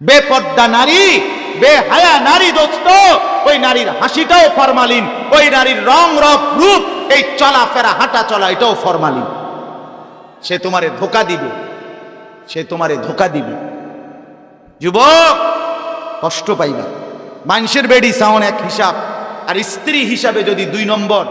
বেপর্দা নারী, বেহায়া নারী দোস্ত, ওই নারীর হাসিটাও ফরমালিন, ওই নারীর রং রূপ, এই চলাফেরা হাঁটা চলা এটাও ফরমালিন। সে তোমারে ধোকা দিবে, সে তোমারে ধোকা দিবে। যুবক, কষ্ট পাইবা। মানুষের বেডি সাউন্ড এক হিসাব, আর স্ত্রী হিসাবে যদি 2 নম্বর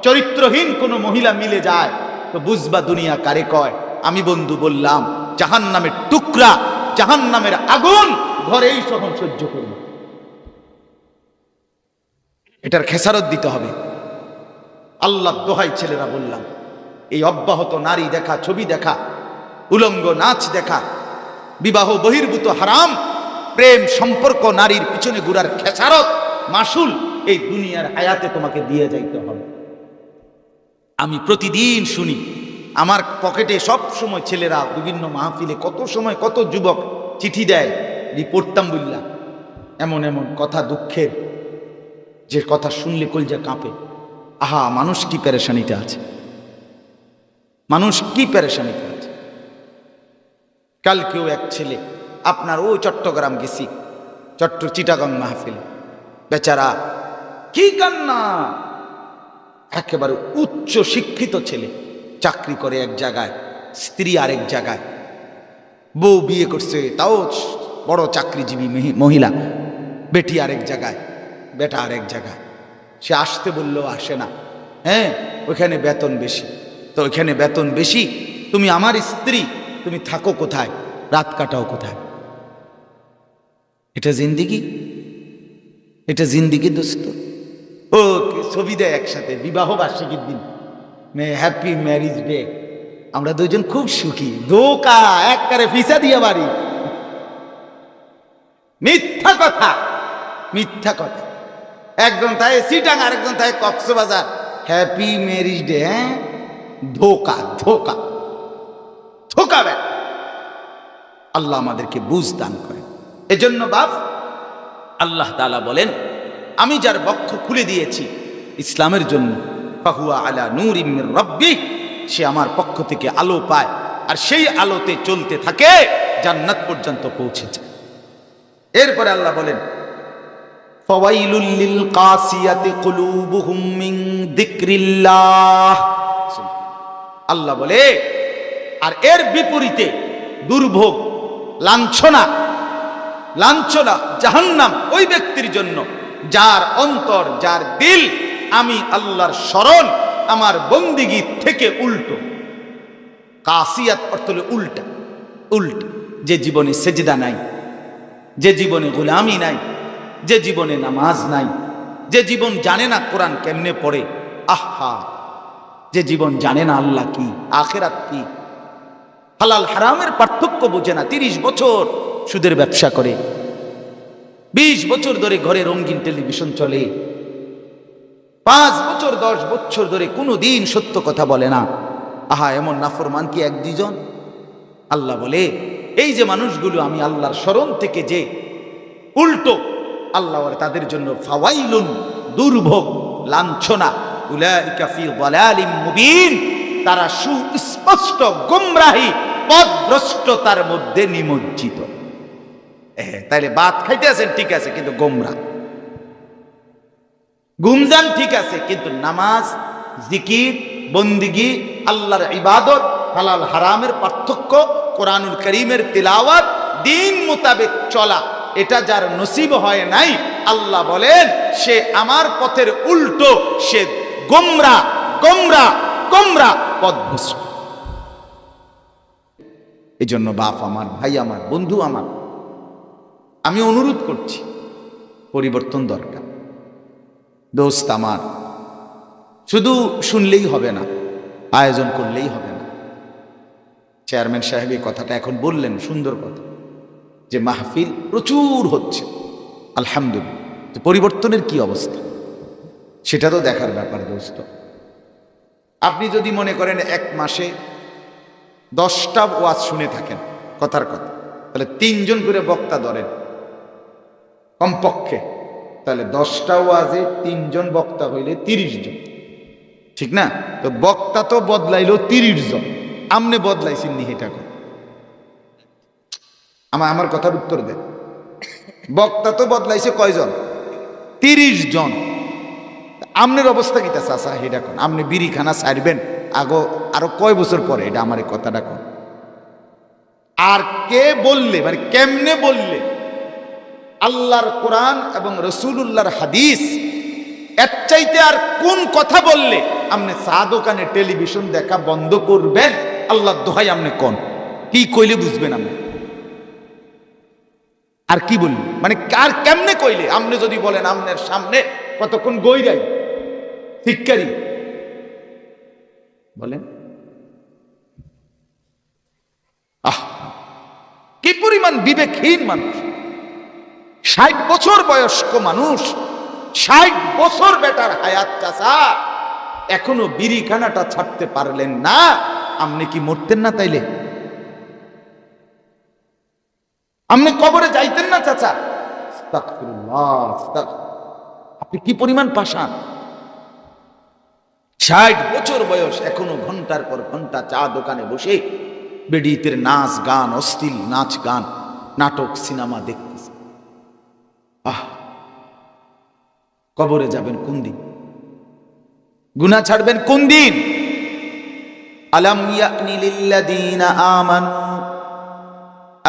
চরিত্রহীন কোনো মহিলা মিলে যায়, তো বুঝবা দুনিয়া কারে কয়। আমি বন্ধু বললাম, জাহান্নামের টুকরা, জাহান্নামের আগুন ঘরেই সহন সহ্য করবে। এটার খেসারত দিতে হবে। আল্লাহ দোহাই ছেলেরা বললাম, এই অব্যাহত নারী দেখা, ছবি দেখা, উলঙ্গ নাচ দেখা, বিবাহ বহির্ভূত হারাম প্রেম সম্পর্ক, নারীর পিছনে ঘুরার খেসারত, মাসুল এই দুনিয়ার হায়াতে তোমাকে দিয়ে যাইতে হবে। আমি প্রতিদিন শুনি, আমার পকেটে সব সময় ছেলেরা বিভিন্ন মাহফিলে কত সময় কত যুবক চিঠি দেয়, পড়তাম বললাম, এমন এমন কথা দুঃখের, যে কথা শুনলে কলজা কাঁপে। আহা, মানুষ কি পেরেশানিতে আছে, মানুষ কি পেরেশানিতে আছে। কালকেও এক ছেলে আপনার ওই চট্টগ্রাম গেছি, চিটাগাং মাহফিল, বেচারা কি কান্না, একেবারে উচ্চ শিক্ষিত ছেলে, চাকরি করে এক জায়গায়, স্ত্রী আরেক জায়গায়, বউ বিয়ে করছে তাও বড় চাকরিজীবী মহিলা, বেটি আরেক জায়গায়, বেটা আরেক জায়গায়। সে আসতে বললেও আসে না। হ্যাঁ, ওইখানে বেতন বেশি, তো ওইখানে বেতন বেশি, তুমি আমার স্ত্রী, তুমি থাকো কোথায়, রাত কাটাও কোথায়? এটা জিন্দিগি, এটা জিন্দিগি দোস্ত। ও ছবি দেয় একসাথে, বিবাহ বার্ষিকীর দিন, হ্যাপি ম্যারিজ ডে, আমরা দুজন খুব সুখী। ধোকা, একবারে ভিসা দিয়া বাড়ি। মিথ্যা কথা, মিথ্যা কথা। একজন তাই চিটাং, আরেকজন তাই কক্সবাজার, হ্যাপি ম্যারিজ ডে। হ্যাঁ, ধোকা, ধোকা, ধোকা। আল্লাহ আমাদেরকে বুঝ দান করে। এজন্য বাপ, আল্লাহ তাআলা বলেন, আমি যার বক্ষ খুলে দিয়েছি ইসলামের জন্য, ফাহুয়া আলা নূরিম মির রাব্বিহ, সে আমার পক্ষ থেকে আলো পায়, আর সেই আলোতে চলতে থাকে, জান্নাত পর্যন্ত পৌঁছে যায়। এরপরে আল্লাহ বলেন, ফাওয়াইলুল লিল কাসিয়াতি কুলুবুহুম মিন যিকরিল্লাহ। আল্লাহ বলে, আর এর বিপরীতে দুর্ভোগ, লাঞ্ছনা, লাঞ্ছনা, জাহান্নাম ওই ব্যক্তির জন্য যার অন্তর, যার দিল আমি আল্লাহর শরণ, আমার বন্দিগি থেকে উল্টো। কাসিয়াত অর্থ হলো উল্টা, উল্টা। যে জীবনে সেজদা নাই, যে জীবনে গোলামি নাই, যে জীবনে নামাজ নাই, যে জীবন জানে না কোরআন কেমনে পড়ে, আহা, যে জীবন জানে না আল্লাহ কি, আখিরাত কি, হালাল হারামের পার্থক্য বোঝে না, 30 বছর সুদের ব্যবসা করে, 20 বছর ধরে ঘরে রঙিন টেলিভিশন চলে, 5 বছর 10 বছর ধরে কোনো দিন সত্য কথা বলে না। আহা, এমন নাফরমান কি 1-2 জন? আল্লাহ বলে, এই যে মানুষগুলো আমি আল্লাহর শরণ থেকে যে উল্টো, আল্লাহ বলে তাদের জন্য ফাওয়াইলুন, দুর্ভোগ, লাঞ্ছনা, উলাইকা ফি যালালিম মুবিন, তারা সুস্পষ্ট গোমরাহি, পথভ্রষ্টতার মধ্যে নিমজ্জিত। তাইলে ভাত খাইতে আছেন ঠিক আছে, কিন্তু গোমরা। গুমজান ঠিক আছে, কিন্তু নামাজ, জিকির, বন্দিগি, আল্লাহর ইবাদত, হালাল হারামের পার্থক্য, কোরআনুল কারীমের তিলাওয়াত, দিন মোতাবেক চলা, এটা যার নসিব হয় নাই, আল্লাহ বলেন সে আমার পথের উল্টো, সে গোমরা, গোমরা, গোমরা, পথভ্রষ্ট। এই জন্য বাপ আমার, ভাই আমার, বন্ধু আমার, আমি অনুরোধ করছি, পরিবর্তন দরকার। দোস্ত আমার, শুধু শুনলেই হবে না, আয়োজন করলেই হবে না। চেয়ারম্যান সাহেব এই কথাটা এখন বললেন, সুন্দর কথা, যে মাহফিল প্রচুর হচ্ছে, আলহামদুলিল্লাহ। পরিবর্তনের কি অবস্থা সেটা তো দেখার ব্যাপার দোস্ত। আপনি যদি মনে করেন 1 মাসে 10টা ওয়াজ শুনে থাকেন, কথার কথা, তাহলে 3 জন করে বক্তা ধরেন কমপক্ষে, তাহলে 10টা ওয়াজে 3 জন বক্তা হইলে 30 জন, ঠিক না? তো বক্তা তো বদলাইলো 30 জন, আমনে বদলাইছেন নি? এটা আমার কথার উত্তর দেন। বক্তা তো বদলাইছে কয়জন? 30 জন। আমনের অবস্থা কি চাচা এটা কোন? আপনি বিড়িখানা ছাড়বেন আরো কয় বছর পরে? এটা আমার এই কথাটা কোন? আর কে বললে, মানে কেমনে বললে আল্লাহর কোরআন এবং রসুলুল্লাহর হাদিস এর চাইতে আর কোন কথা বললে আপনি চা দোকানে টেলিভিশন দেখা বন্ধ করবেন? আল্লাহর দোহাই আপনি কোন কি কইলে বুঝবেন আপনি? আর কি বললি, মানে কার কেমনে কইলে? আপনি যদি বলেন আপনার সামনে কতক্ষণ গইরাই শিক্ষারি বলেন, কি পরিমাণ বিবেকহীন মানুষ! 60 বছর বয়স্ক মানুষ, 60 বছর বেটার হায়াত চাচা, এখনো বিড়িখানাটা ছাড়তে পারলেন না। আপনি কি মরতেন না তাইলে? আপনি কবরে যাইতেন না চাচা? আপনি কি পরিমাণ পাষাণ! 60 বছর বয়স, এখনো ঘন্টার পর ঘন্টা চা দোকানে বসে বেডিতের নাচ গান, অশ্লীল নাচ গান, নাটক, সিনেমা দেখতেছে। কবরে যাবেন কোন দিন? গুনাহ ছাড়বেন কোন দিন? আলাম ইয়ানি লিল্লাযীনা আমানু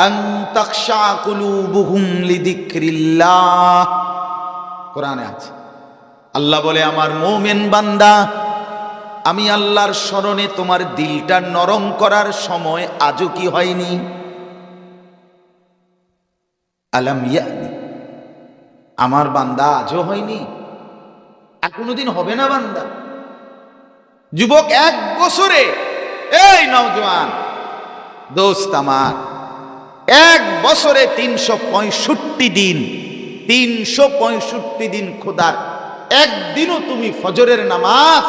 আন তাখশা কুলুবুহুম লিযিকরিল্লাহ। কোরআনে আছে, আল্লাহ বলে, আমার মুমিন বান্দা, আমি আল্লাহর স্মরণে তোমার দিলটা নরম করার সময় আজও কি হয়নি? আলাম ইয়ানি, আমার বান্দা আজও হয়নি? আর কোনোদিন হবে না বান্দা? যুবক, 1 বছরে, এই নওজোয়ান দোস্ত আমার, 1 বছরে 365 দিন, 365 দিন খোদার একদিনও তুমি ফজরের নামাজ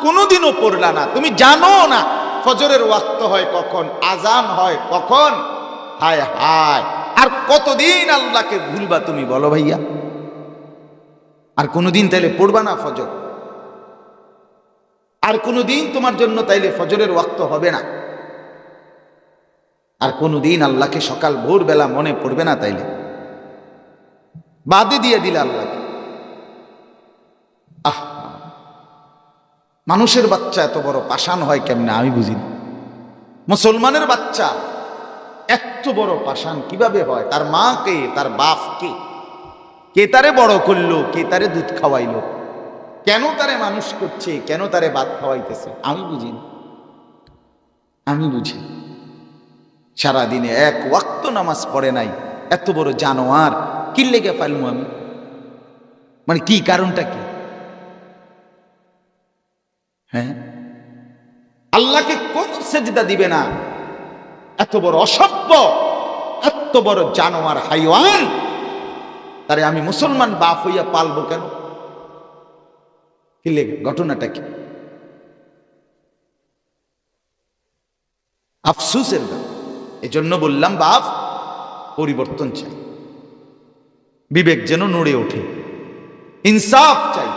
কোনোদিনও পড়লা না। তুমি জানো না ফজরের ওয়াক্ত হয় কখন, আজান হয় কখন। হায় হায়, আর কতদিন আল্লাহকে ভুলবা তুমি বলো ভাইয়া? আর কোনোদিন তাইলে পড়বা না ফজর? আর কোনোদিন তোমার জন্য তাইলে ফজরের ওয়াক্ত হবে না? আর কোনোদিন আল্লাহকে সকাল ভোরবেলা মনে পড়বে না তাইলে? বাদে দিয়ে দিলে আল্লাহকে। মানুষের বাচ্চা এত বড় পাষাণ হয় কেমনে আমি বুঝি না। মুসলমানের বাচ্চা এত বড় পাষাণ কিভাবে হয়? তার মা কে, তার বাপ কে? কে তারে বড় করলো? কে তারে দুধ খাওয়াইলো? কেন তারে মানুষ করছে? কেন তারে ভাত খাওয়াইতেছে? আমি বুঝি না, আমি বুঝি। সারাদিনে 1 ওয়াক্ত নামাজ পড়ে নাই, এত বড় জানোয়ার কি লেগে পাইলমু আমি? মানে কি কারণটা কি? হ্যাঁ, আল্লাহকে কোন সেজদা দিবে না? এত বড় অসভ্য, এত বড় জানোয়ার, হাইওয়ান, তারে আমি মুসলমান বাপ হইয়া পালবো কেন? কি লেগে? ঘটনাটা কি? আফসোসের ব্যাপার। এজন্য বললাম বাপ, পরিবর্তন চাই, বিবেক যেন নড়ে ওঠে, ইনসাফ চাই।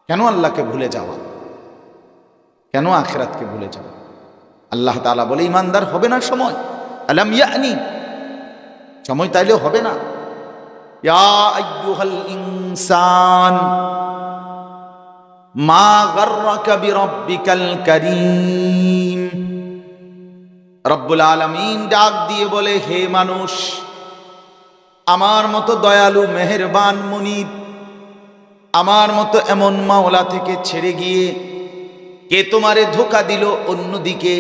কেন আল্লাহকে ভুলে যাওয়া? কেন আখিরাতকে ভুলে যাওয়া? আল্লাহ তাআলা বলে, ইমানদার হবে না সময়? আলাম ইয়ানি, সময় তাইলেও হবে না। ইয়া আইয়ুহাল ইনসান মা গাররাকা বিরাব্বিকাল কারীম। রব্বুল আলামিন ডাক দিয়ে বলে, হে মানুষ, আমার মতো দয়ালু, মেহেরবান, মুনিব, আমার মতো এমন মাওলা থেকে ছেড়ে গিয়ে কে তোমারে ধোঁকা দিল অন্যদিকে?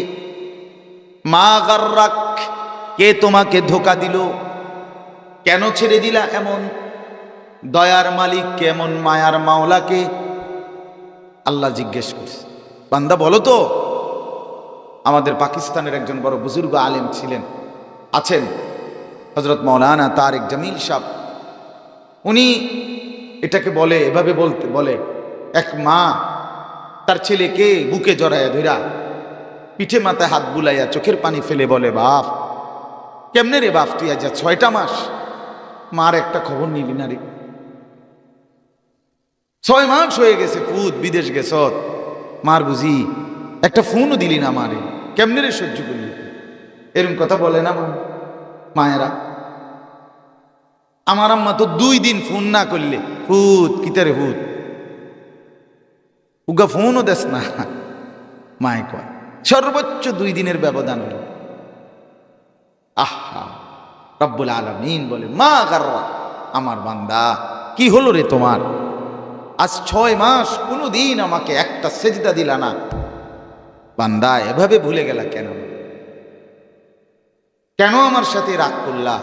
মা গাররাক, কে তোমাকে ধোঁকা দিল? কেন ছেড়ে দিলা এমন দয়ার মালিক, কেমন মায়ার মাওলাকে? আল্লাহ জিজ্ঞেস করছে, বান্দা বলো তো। আমাদের পাকিস্তানের একজন বড় বুজুর্গ আলেম ছিলেন, আছেন, হযরত মাওলানা তারেক জামিল সাহেব। উনি এটাকে বলে, এভাবে বলে, এক মা তার ছেলেকে বুকে জড়াইয়া ধইরা পিঠে মাথায় হাত বুলাইয়া চোখের পানি ফেলে বলে, বাপ, কেমনে রে বাপ, তুই আজ 6টা মাস মার একটা খবর নিলি না রে? 6 মাস হয়ে গেছে, পুত বিদেশ গেছ, মার বুঝি একটা ফোনও দিলি না মারে, কেমনে রে সহ্য করলি? এরকম কথা বলে না মায়েরা? আমার আম্মা তো 2 দিন ফোন না করলে হুত কিতারে হুত উগা ফোনও দেস না, মায় কয় সর্বোচ্চ 2 দিনের ব্যবধান হল। আহা, রব্বুল আলামিন বলে মা গাররা, আমার বান্দা কি হলো রে তোমার, আজ 6 মাস কোনোদিন আমাকে একটা সেজদা দিলা না, বান্দা এভাবে ভুলে গেলা কেন, কেন আমার সাথে রাগ করলা,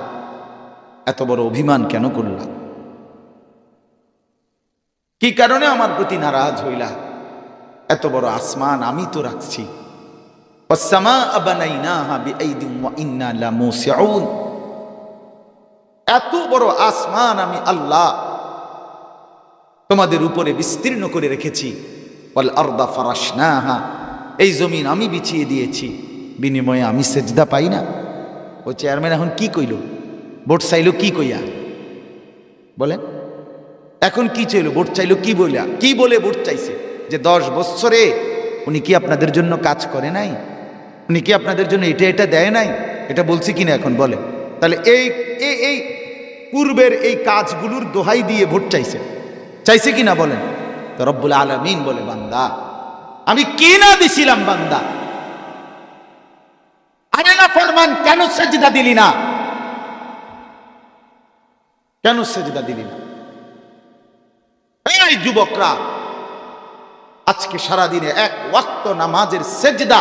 এত বড় অভিমান কেন করলা, কি কারণে আমার প্রতি নারাজ হইলা, এত বড় আসমান আমি তো রাখছি, এত বড় আসমান আমি আল্লাহ তোমাদের উপরে বিস্তীর্ণ করে রেখেছি, এই জমিন আমি বিছিয়ে দিয়েছি, বিনিময়ে আমি সেজদা পাই না। ও চেয়ারম্যান এখন কি কইল, ভোট চাইল কি কইয়া বলেন, এখন কি চাইল, ভোট চাইল কি বইলা, কি বলে ভোট চাইছে, যে 10 বছরে উনি কি আপনাদের জন্য কাজ করে নাই, উনি কি আপনাদের জন্য এটা এটা দেয় নাই, এটা বলছি কিনা এখন বলে, তাহলে এই পূর্বের এই কাজগুলোর দোহাই দিয়ে ভোট চাইছে, চাইছে কিনা বলেন। তো রব্বুল আলামিন বলে বান্দা আমি কি না দিছিলাম, বান্দা আরে না ফরমান কেন সেজদা দিলি না, কেন সেজদা দিলি না। এই যুবকরা, আজকে সারাদিনে 1 ওয়াক্ত নামাজের সেজদা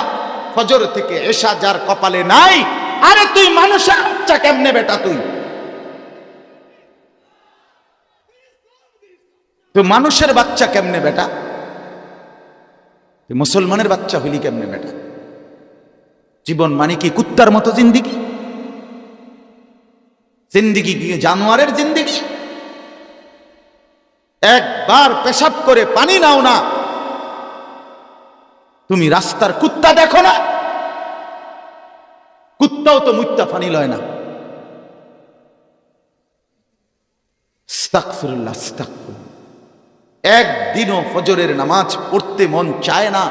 ফজর থেকে এশা যার কপালে নাই, আরে তুই মানুষের বাচ্চা কেমনে বেটা, তুই মানুষের বাচ্চা কেমনে বেটা, তুই মুসলমানের বাচ্চা হইলি কেমনে বেটা। জীবন মানে কি কুত্তার মতো জিন্দিগি, জিন্দিগি কি জানোয়ারের জিন্দিগি, একবার পেশাব করে পানি নাও না, তুমি রাস্তার কুত্তা দেখো না, কুত্তাও তো মুত্তা পানি লয় না। আস্তাগফিরুল্লাহ, আস্তাগফিরুল্লাহ। একদিনও ফজরের নামাজ পড়তে মন চায় না,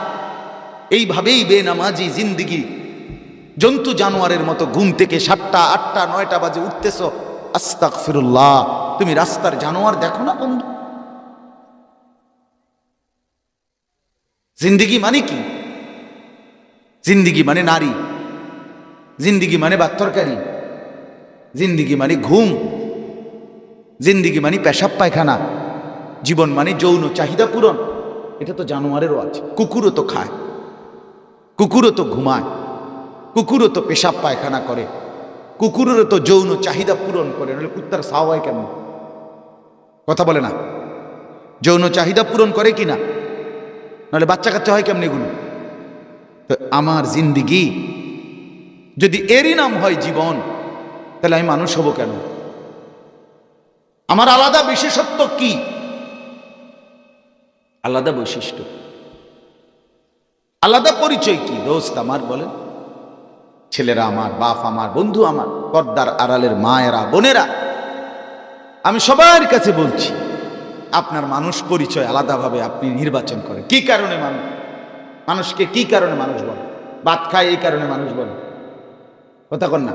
এইভাবেই বেনামাজি জিন্দিগি, জন্তু জানোয়ারের মতো ঘুম থেকে 7টা 8টা 9টা বাজে উঠতেছ, আস্তাগফিরুল্লাহ। তুমি রাস্তার জানোয়ার দেখো না বন্ধু। জিন্দিগি মানে কি? জিন্দিগি মানে নারী, জিন্দিগি মানে ভাত তরকারি, জিন্দিগি মানে ঘুম, জিন্দিগি মানে পেশাব পায়খানা, জীবন মানে যৌন চাহিদা পূরণ। এটা তো জানোয়ারেরও আছে, কুকুরও তো খায়, কুকুরও তো ঘুমায়, কুকুরও তো পেশাব পায়খানা করে, কুকুরেরও তো যৌন চাহিদা পূরণ করে, নাহলে কুত্তার সাও হয় কেমন? কথা বলে না, যৌন চাহিদা পূরণ করে কিনা, নাহলে বাচ্চা কাচ্চা হয় কেমন এগুলো। তো আমার জিন্দিগি যদি এরই নাম হয় জীবন, তাহলে আমি মানুষ হব কেন? আমার আলাদা বিশেষত্ব কি, আলাদা বৈশিষ্ট্য, আলাদা পরিচয় কি? দোস্ত আমার বলেন, ছেলেরা আমার, বাপ আমার, বন্ধু আমার, পর্দার আড়ালের মায়েরা, বোনেরা, আমি সবার কাছে বলছি, আপনার মানুষ পরিচয় আলাদাভাবে আপনি নির্বাচন করেন। কি কারণে মানুষ, মানুষকে কি কারণে মানুষ বলে? ভাত খায় এই কারণে মানুষ বলে, কথা কন না।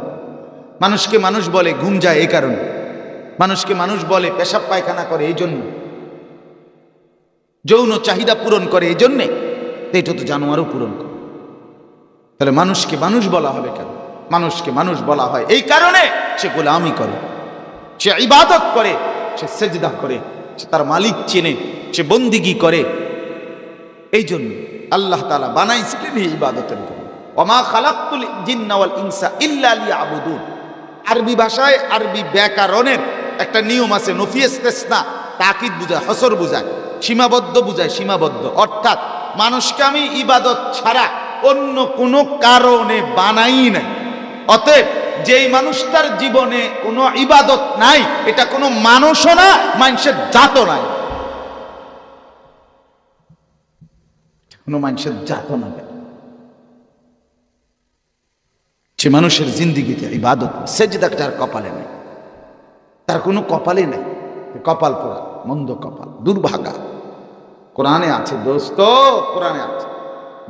মানুষকে মানুষ বলে ঘুম যায় এই কারণে, মানুষকে মানুষ বলে পেশাব পায়খানা করে এই জন্য, যৌন চাহিদা পূরণ করে এই জন্যে, এটা তো জানোয়ারও পূরণ করে। তাহলে মানুষকে মানুষ বলা হবে কেন? মানুষকে মানুষ বলা হয় এই কারণে সে গোলামি করে, সে ইবাদত করে, সে সেজদা করে, সে তার মালিক চেনে, সে বন্দিগি করে। এই জন্য আল্লাহ তাআলা বানাইছিলেন এই ইবাদতের জন্য। ওমা খালাকতুল জিন্না ওয়াল ইনসা ইল্লা লিয়াবুদুন। আরবি ভাষায়, আরবি ব্যাকরণের একটা নিয়ম আছে, নফি ইস্তিসনা, তাকিদ বুঝায়, হসর বুঝায়, সীমাবদ্ধ বুঝায়, সীমাবদ্ধ। অর্থাৎ মানুষকে আমি ইবাদত ছাড়া অন্য কোনো কারণে বানাই নাই। অতএব যেই মানুষটার জীবনে কোনো ইবাদত নাই, এটা কোনো মানুষও না, মানুষের জাতও নাই, কোনো মানুষের জাতও না। যে মানুষের জিন্দিগিতে ইবাদত, সেজদা তার কপালে নাই, তার কোনো কপালে নাই, কপাল পোড়া, মন্দ কপাল, দুর্ভাগা। কোরআনে আছে দোস্ত, কোরআনে আছে,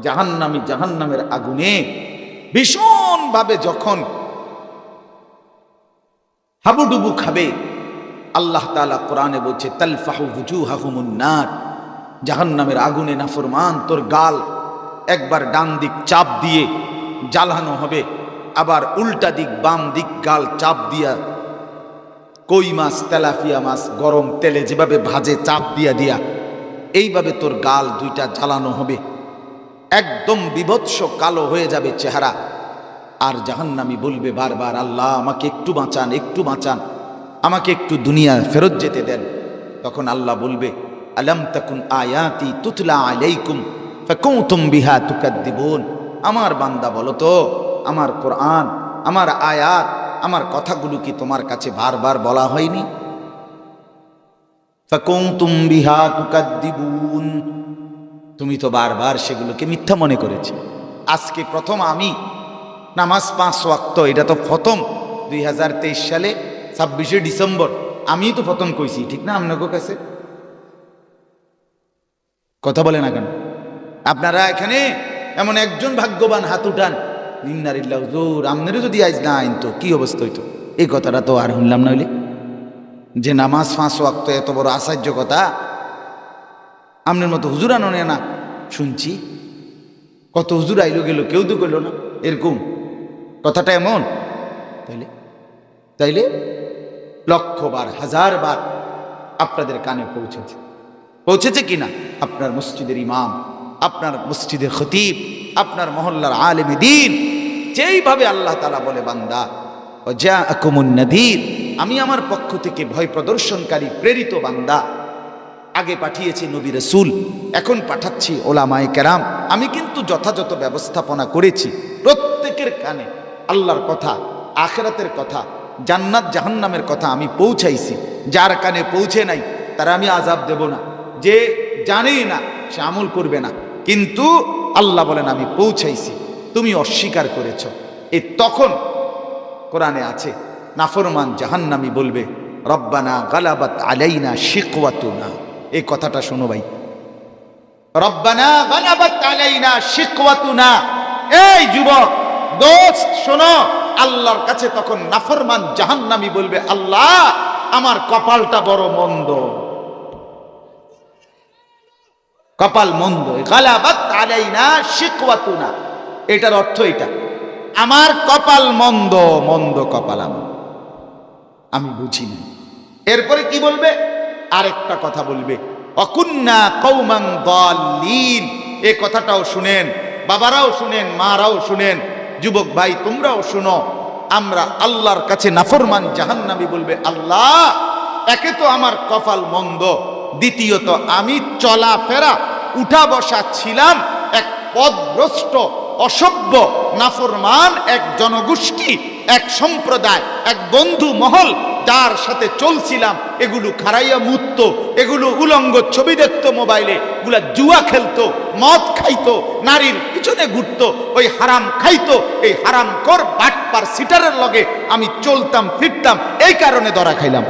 জাহান্নামী জাহান্নামের আগুনে ভীষণ ভাবে যখন হাবুডুবু খাবে, আল্লাহ তাআলা কোরআনে বলছে তালফাহু wujuhahum নার, জাহান্নামের আগুনে নাফরমান তোর গাল একবার ডান দিক চাপ দিয়ে জ্বালানো হবে, আবার উল্টা দিক বাম দিক গাল চাপ দিয়া কই মাছ তেলাপিয়া মাছ গরম তেলে যেভাবে ভাজে চাপ দিয়া দিয়া এইভাবে তোর গাল দুইটা জ্বালানো হবে, একদম বিভৎস কালো হয়ে যাবে চেহারা। আর জাহান্নামী বলবে বারবার, আল্লাহ আমাকে একটু বাঁচান, একটু বাঁচান, আমাকে একটু দুনিয়া ফেরত যেতে দেন। তখন আল্লাহ বলবে আলাম তাকুন আয়াতি তুতলা আলাইকুম ফাকুনতুম বিহা তুকাদ্দিবুন। আমার বান্দা বলো তো, আমার কোরআন, আমার আয়াত, আমার কথাগুলো কি তোমার কাছে বারবার বলা হয়নি? ফাকুনতুম বিহা তুকাদ্দিবুন, তুমি তো বারবার সেগুলোকে মিথ্যা মনে করেছো। আজকে প্রথম আমি নামাজ 5 ওয়াক্ত, এটা তো প্রথম 2023 সালে 26শে ডিসেম্বর আমি তো প্রথম কইছি, ঠিক না? আপনাদের কাছে কথা বলে না কেন? আপনারা এখানে এমন একজন ভাগ্যবান হাত উঠান, ইন্নালিল্লাহি হুজুর আমনেরও যদি আইজ না আইন তো কি অবস্থা হইতো। এই কথাটা তো আর শুনলাম না হইলে, যে নামাজ 5 ওয়াক্ত এত বড় আশ্চর্য কথা আমনের মতো হুজুর আনে না। শুনছি কত হুজুর আইলো গেল, কেউ তো গেল না, এরকম কথাটা এমন। তাইলে লক্ষবার হাজারবার আপনাদের কানে পৌঁছেছে কিনা? আপনার মসজিদের ইমাম, আপনার মসজিদের খতিব, আপনার মহল্লার আলেম দ্বীন যেইভাবে আল্লাহ তাআলা বলে বান্দা ওয়াজাআকুমুন নাযীর, আমি আমার পক্ষ থেকে ভয় প্রদর্শনকারী প্রেরিত বান্দা। আগে পাঠিয়েছি নবী রাসূল, এখন পাঠাচ্ছি ওলামায়ে কেরাম। আমি কিন্তু যথাযথ ব্যবস্থাপনা করেছি, প্রত্যেকের কানে আল্লাহর কথা, আখিরাতের কথা, জান্নাত জাহান্নামের কথা আমি পৌঁছাইছি। যার কানে পৌঁছে নাই তারা আমি আযাব দেব না, যে জানেই না সে আমল করবে না। কিন্তু আল্লাহ বলেন আমি পৌঁছাইছি, তুমি অস্বীকার করেছ। এই তখন কোরআনে আছে নাফরমান জাহান্নামী বলবে রব্বানা গালাবাত আলাইনা শিকওয়াতুনা। এই কথাটা শোনো ভাই, রব্বানা গালাবাত আলাইনা শিকওয়াতুনা। এই যুবক দোস্ত শোনো, আল্লাহর কাছে তখন নাফরমান জাহান্নামী বলবে আল্লাহ আমার কপালটা বড় মন্দ, কপাল মন্দ। গালাবাত আলাইনা শিকওয়াতুনা, এটার অর্থ এটা, আমার কপাল মন্দ, মন্দ কপাল আমি বুঝি না। এরপরে কি বলবে? আরেকটা কথা বলবে অকুন্না কওমান দাল্লিন। এই কথাটাও শুনেন, বাবারাও শুনেন, মারাও শুনেন, যুবক ভাই তোমরাও শুনো। আমরা আল্লাহর কাছে নাফরমান জাহান্নামী বলবে আল্লাহ একে তো আমার কপাল মন্দ, দ্বিতীয়ত আমি চলাফেরা উঠা বসা ছিলাম এক পথভ্রষ্ট অসভ্য নাফরমান এক জনগোষ্ঠী, এক সম্প্রদায়, এক বন্ধু মহল, যার সাথে চলছিলাম এগুলো খারাইয়া মুততো, এগুলো উলঙ্গ ছবি দেখতো মোবাইলে, এগুলা জুয়া খেলতো, মদ খাইতো, নারীর পিছনে ঘুরতো, ওই হারাম খাইতো। এই হারাম কর বাটপার সিটারের লগে আমি চলতাম ফিরতাম, এই কারণে ধরা খাইলাম।